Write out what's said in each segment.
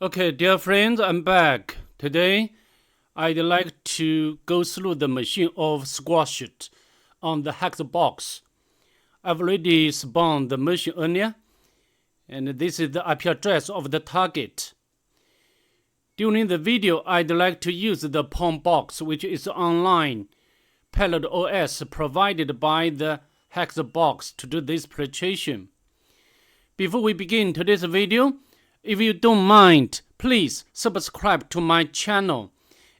Okay, dear friends, I'm back. Today, I'd like to go through the machine of Squashed on the Hackthebox. I've already spawned the machine earlier, and this is the IP address of the target. During the video, I'd like to use the POM box, which is online payload OS provided by the Hackthebox to do this preparation. Before we begin today's video, if you don't mind, please subscribe to my channel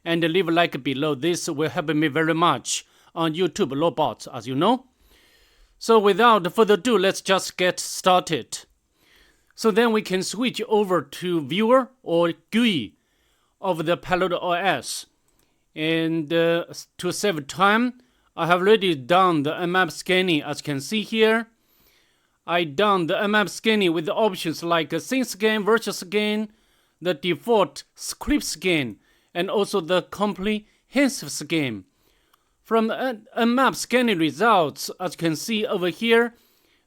and leave a like below. This will help me very much on YouTube robots, as you know. So without further ado, let's just get started. So then we can switch over to viewer or GUI of the payload OS. And to save time, I have already done the map scanning, as you can see here. I done the map scanning with the options like scene scan, virtual scan, the default script scan, and also the comprehensive scan. From the map scanning results, as you can see over here,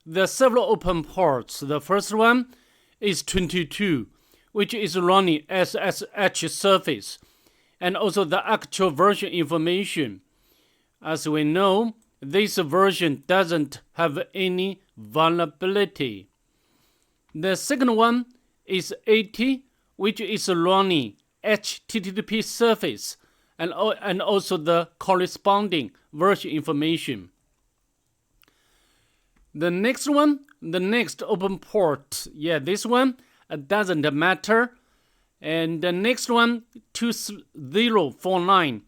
there are several open ports. The first one is 22, which is running SSH service, and also the actual version information. As we know, this version doesn't have any vulnerability. The second one is 80, which is running HTTP service and also the corresponding version information. The next one, the next open port, this one doesn't matter. And the next one, 2049,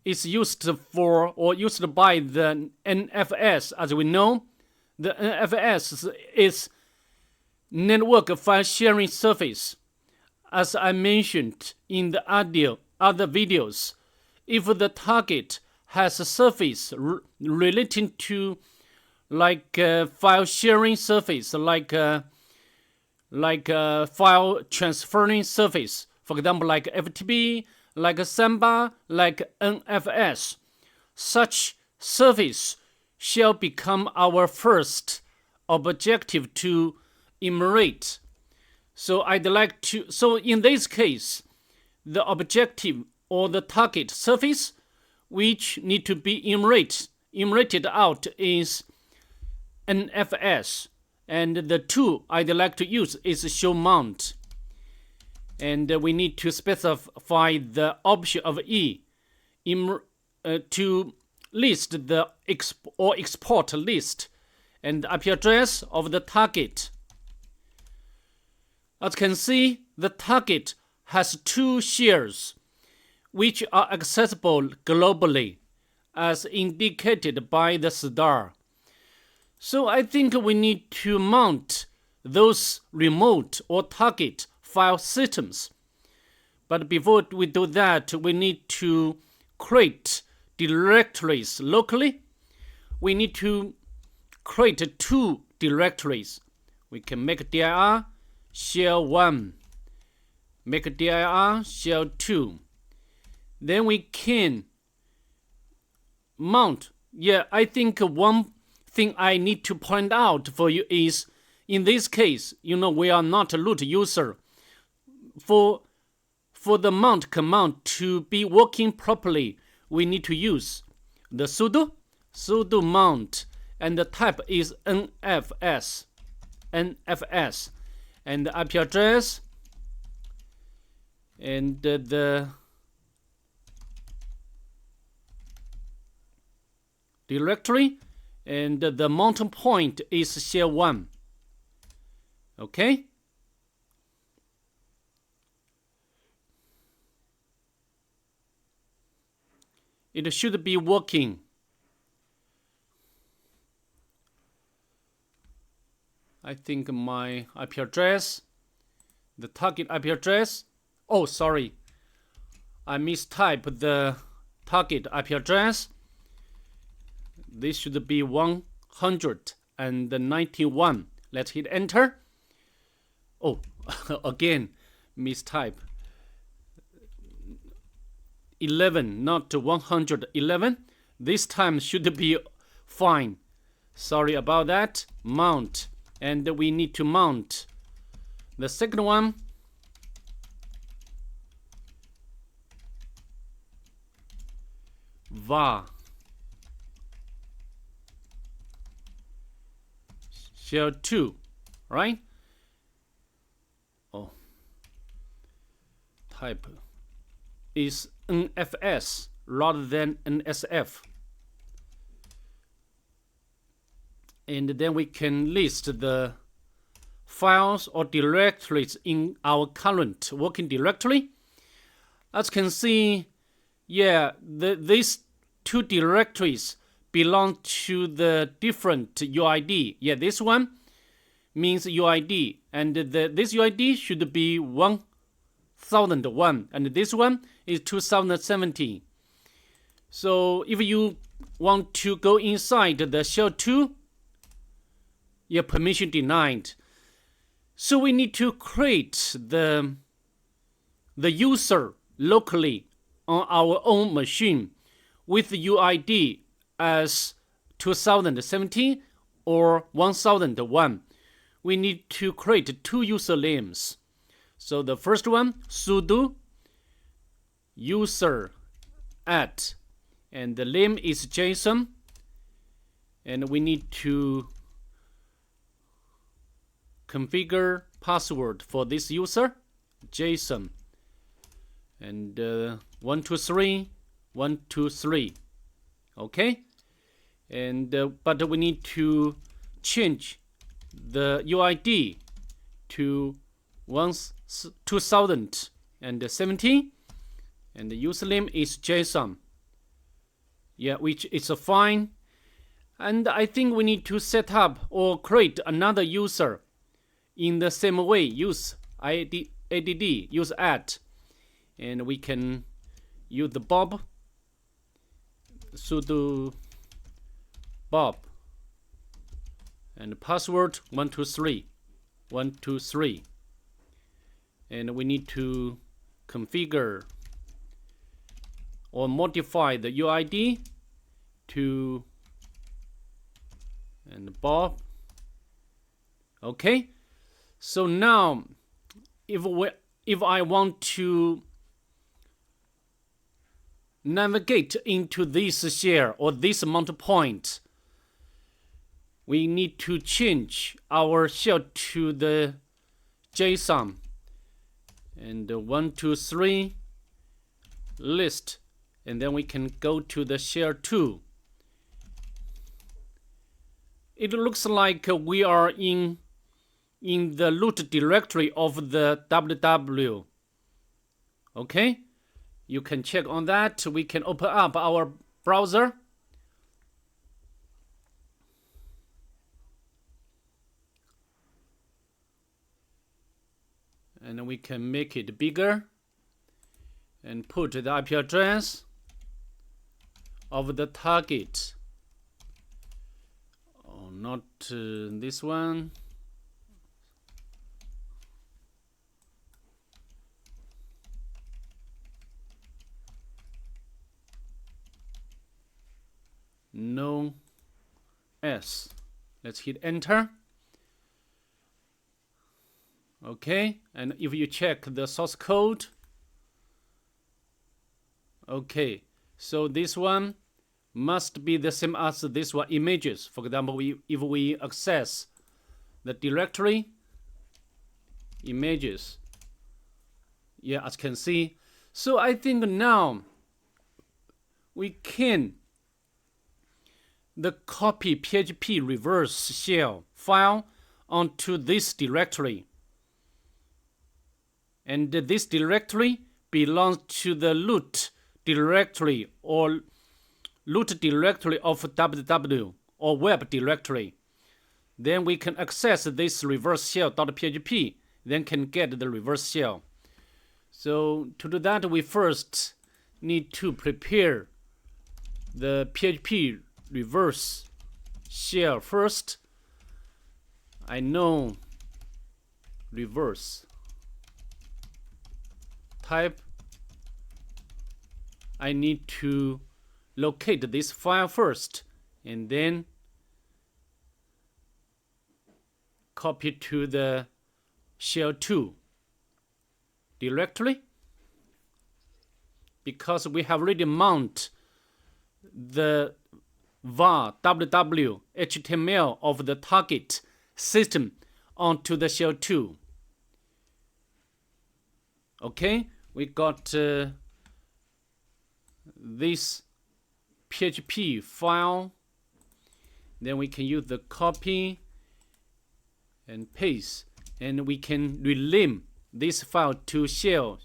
is used for or used by the NFS. As we know, the NFS is network file sharing service. As I mentioned in the other videos, if the target has a service relating to file sharing service, like file transferring service, for example, like FTP, like Samba, like NFS, such service shall become our first objective to enumerate. So in this case, the objective or the target service which need to be enumerated out is NFS. And the tool I'd like to use is show mount. And we need to specify the option of E to list the export list and the IP address of the target. As you can see, the target has two shares which are accessible globally as indicated by the star. So I think we need to mount those remote or target file systems. But before we do that, we need to create directories locally. We need to create two directories. We can make dir shell 1, make dir shell 2. Then we can mount. I think one thing I need to point out for you is, in this case, we are not a root user. For the mount command to be working properly, we need to use the sudo mount, and the type is NFS, and the IP address and the directory, and the mounting point is shell 1. Okay. It should be working. I think my IP address, the target IP address, I mistyped the target IP address. This should be 191. Let's hit enter. Again, mistype. 11, not 111. This time should be fine. Sorry about that. Mount. And we need to mount The second one, var shell 2, right? Oh, type is NFS rather than NSF. And then we can list the files or directories in our current working directory. As you can see, yeah, these two directories belong to the different UID. Yeah, this one means UID, and this UID should be 1001, and this one is 2017. So if you want to go inside the shell 2, yeah, permission denied. So we need to create the user locally on our own machine with the UID as 2017 or 1001. We need to create two usernames. So the first one, sudo user at, and the name is JSON, and we need to configure password for this user, JSON, and 123 123. Okay, and but we need to change the UID to 2017, and the username is JSON. Yeah, which is fine. And I think we need to set up or create another user in the same way. Use add, use at, and we can use the Bob, sudo Bob, and password 123 123. And we need to configure or modify the UID to and Bob. Okay, so now if I want to navigate into this share or this mount point, we need to change our shell to the JSON and 123 list, and then we can go to the shell 2. It looks like we are in the root directory of the www. Okay, you can check on that. We can open up our browser. And we can make it bigger and put the IP address of the target. Oh, not this one. No S. Let's hit enter. Okay, and if you check the source code, okay, so this one must be the same as this one, images. For example, if we access the directory, images, yeah, as you can see. So I think now we can copy PHP reverse shell file onto this directory. And this directory belongs to the root directory or root directory of www or web directory. Then we can access this reverse shell.php, then can get the reverse shell. So to do that, we first need to prepare the PHP reverse shell first. I know reverse type. I need to locate this file first and then copy to the shell 2 directory, because we have already mounted the var www HTML of the target system onto the shell 2. Okay, we got this PHP file. Then we can use the copy and paste, and we can rename this file to shell.php.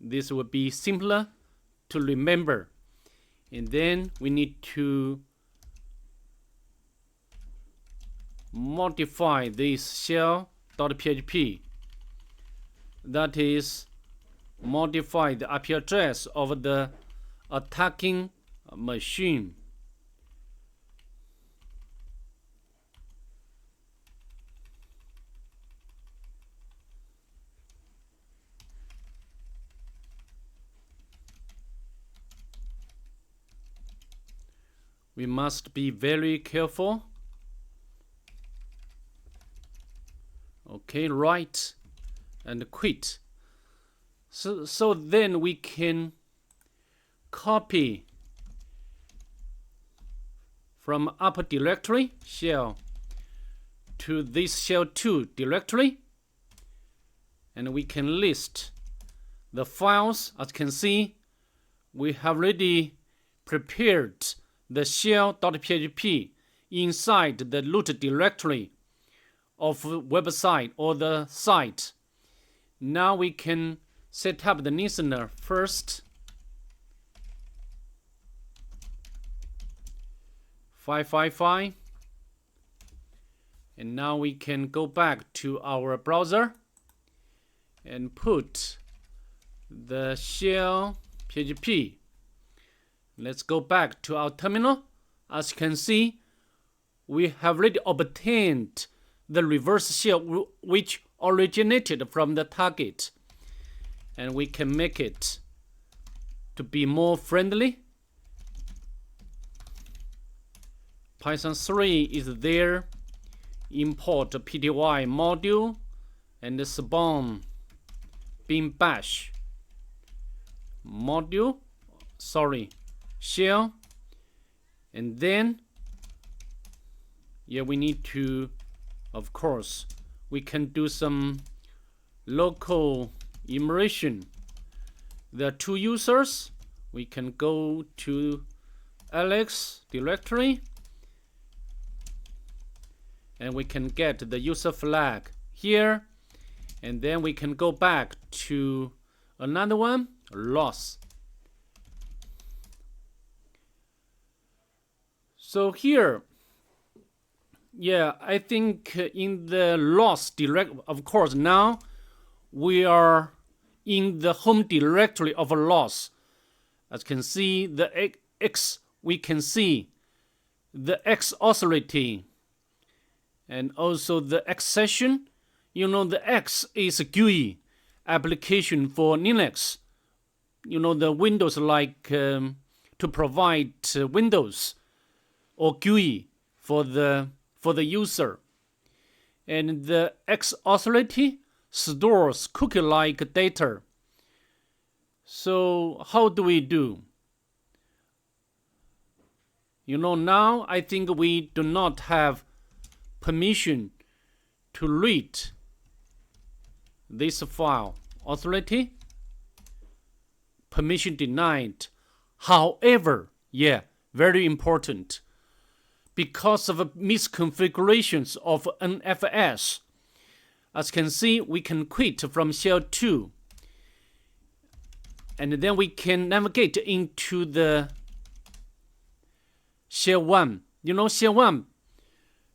This will be simpler to remember. And then we need to modify this shell.php. That is, modify the IP address of the attacking machine. We must be very careful. Okay, right, and quit. So then we can copy from upper directory shell to this shell2 directory, and we can list the files. As you can see, we have already prepared the shell.php inside the root directory of website or the site. Now we can set up the listener first. 555. And now we can go back to our browser and put the shell PHP. Let's go back to our terminal. As you can see, we have already obtained the reverse shell which originated from the target, and we can make it to be more friendly. Python 3 is there. Import pty module and spawn bin bash module, shell. And then we need to, of course, we can do some local immersion. There are two users. We can go to Alex directory, and we can get the user flag here, and then we can go back to another one, loss. So here, I think in the loss direct, of course, now we are in the home directory of a loss. As you can see, the X, we can see the X authority and also the X session. You know, the X is a GUI application for Linux. You know, the Windows like to provide Windows or GUI for the user. And the X authority stores cookie-like data. So how do we do? You know, now I think we do not have permission to read this file. Authority, permission denied. However, very important, because of misconfigurations of NFS, as you can see, we can quit from shell 2, and then we can navigate into the shell 1. You know, shell 1,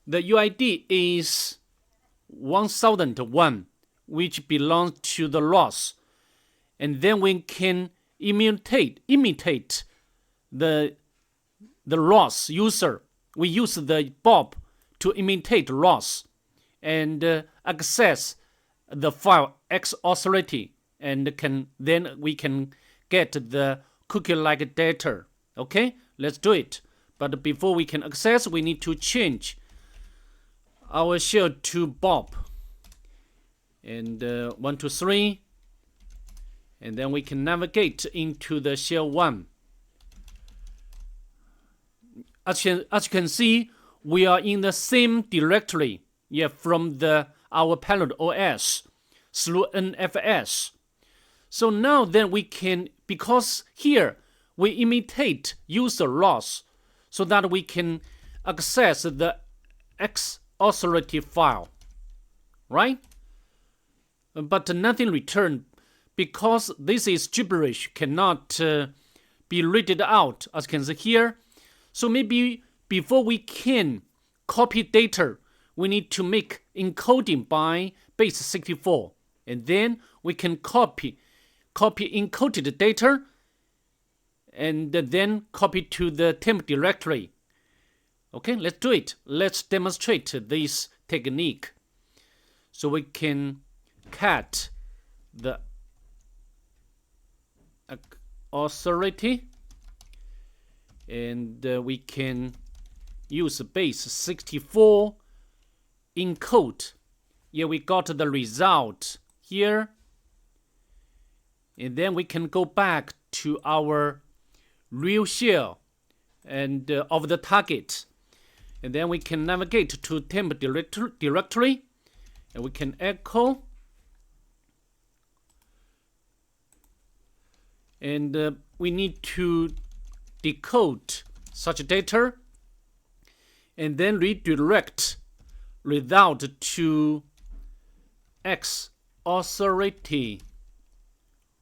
the UID is 1001, which belongs to the loss. And then we can imitate the loss user. We use the Bob to imitate loss and access the file X authority, and then we can get the cookie-like data. Okay, let's do it. But before we can access, we need to change our shell to Bob. And 1, 2, 3. And then we can navigate into the shell 1. As you can see, we are in the same directory, from our parent OS through NFS. So now then we can, because here we imitate user loss so that we can access the X authority file, right? But nothing returned because this is gibberish, cannot be read out, as you can see here. So maybe before we can copy data, we need to make encoding by base 64, and then we can copy encoded data and then copy to the temp directory. Okay, let's do it. Let's demonstrate this technique. So we can cat the authority, and we can use base 64 encode. We got the result here. And then we can go back to our real shell and of the target. And then we can navigate to temp directory, and we can echo. And we need to decode such data and then redirect result to X authority,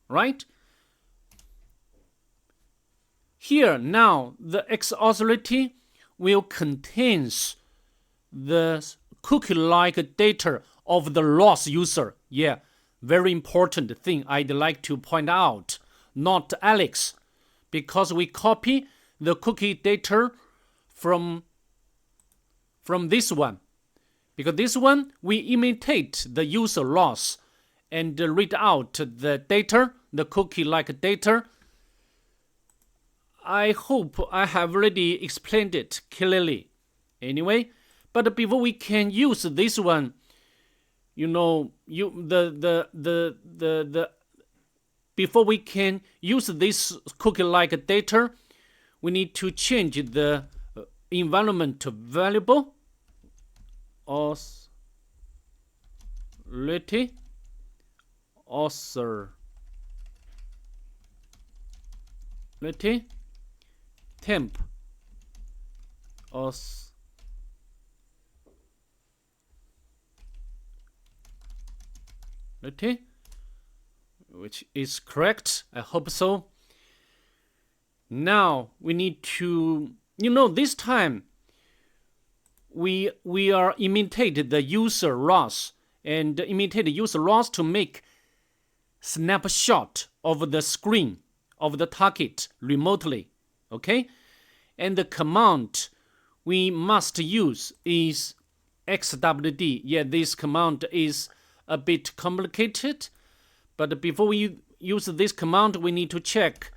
right? Here now the X authority will contains the cookie-like data of the lost user. Very important thing I'd like to point out. Not Alex, because we copy the cookie data from this one. Because this one, we imitate the user loss and read out the data, the cookie-like data. I hope I have already explained it clearly. Anyway, but before we can use this one, before we can use this cookie-like data, we need to change the environment variable authority temp authority, which is correct. I hope so. Now we need to, this time we are imitate the user loss and imitate the user loss to make snapshot of the screen of the target remotely. Okay, and the command we must use is xwd. This command is a bit complicated, but before we use this command, we need to check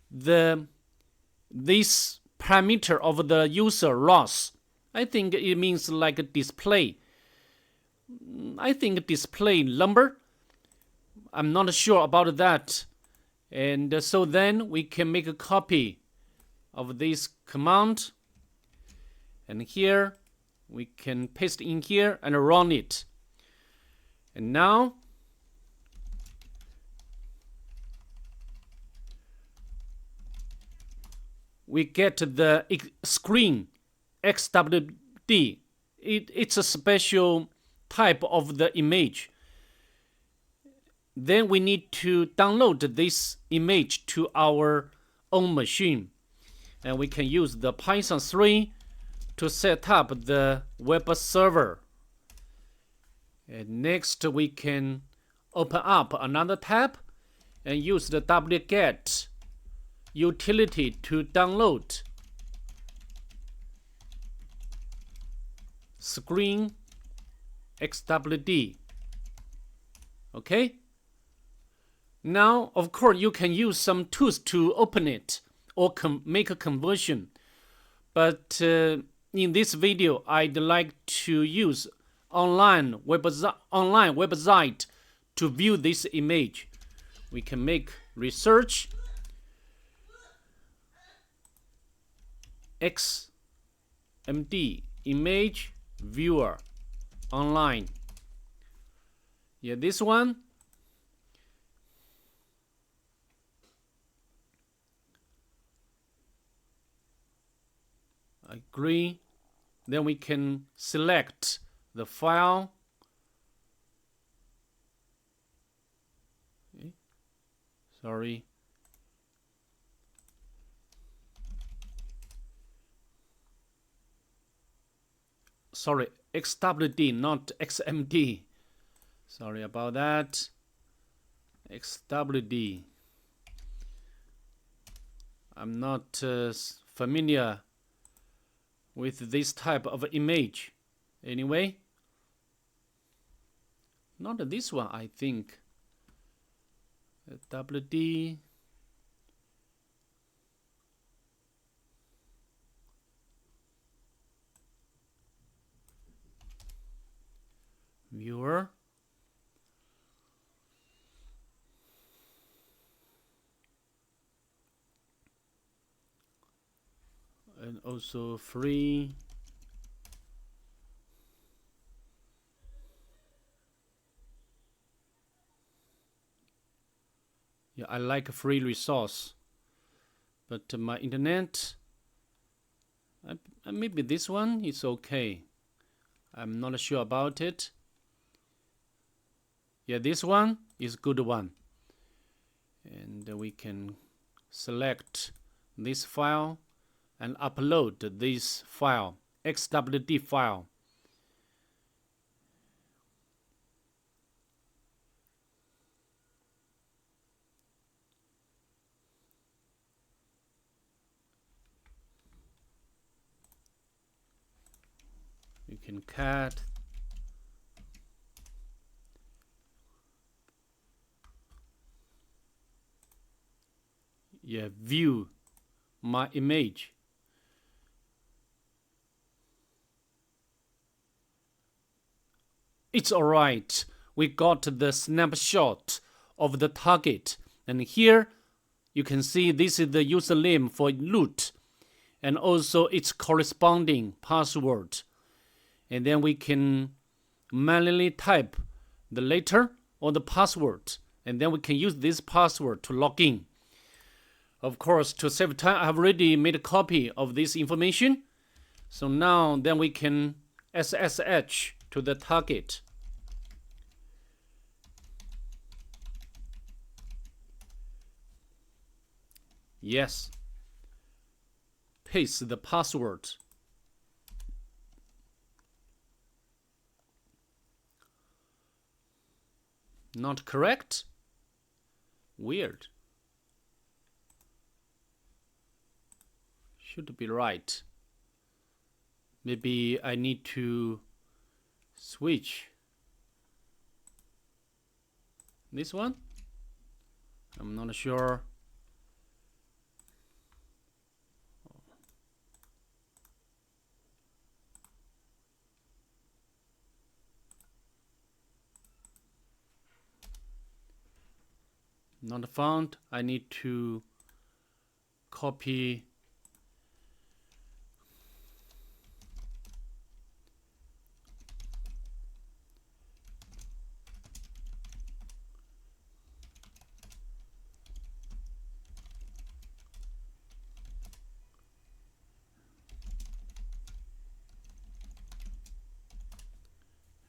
this parameter of the user loss. I think it means like a display. I think display number. I'm not sure about that. And so then we can make a copy of this command. And here we can paste in here and run it. And now we get the screen XWD. It's a special type of the image. Then we need to download this image to our own machine. And we can use the Python 3 to set up the web server. And next we can open up another tab and use the wget utility to download screen XWD. Okay. Now, of course, you can use some tools to open it or make a conversion. But in this video, I'd like to use online website to view this image. we can make research XMD image viewer online. Yeah, this one. Agree. Then we can select the file. Okay. Sorry. Sorry, XWD, not XMD. Sorry about that. XWD. I'm not familiar with this type of image. Anyway, not this one, I think. WD. Viewer. And also free. Yeah, I like a free resource, but my internet, maybe this one is okay. I'm not sure about it. Yeah, this one is good one. And we can select this file and upload this file, XWD file. You can cut. Yeah, view my image. It's alright. We got the snapshot of the target. And here you can see this is the username for root and also its corresponding password. And then we can manually type the letter or the password. And then we can use this password to log in. Of course, to save time, I've already made a copy of this information. So now then we can SSH to the target. Yes. Paste the password. Not correct? Weird. Should be right. Maybe I need to switch this one. I'm not sure. Not found. I need to copy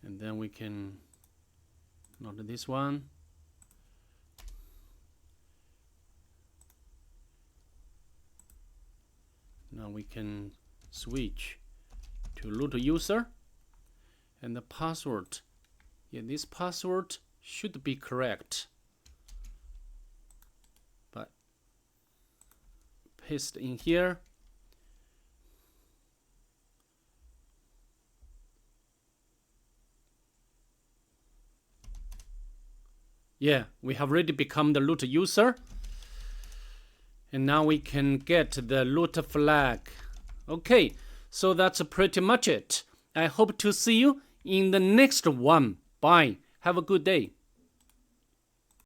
and then we can, not this one. Now we can switch to root user and the password. Yeah, this password should be correct. But paste in here. Yeah, we have already become the root user. And now we can get the root flag. Okay, so that's pretty much it. I hope to see you in the next one. Bye. Have a good day.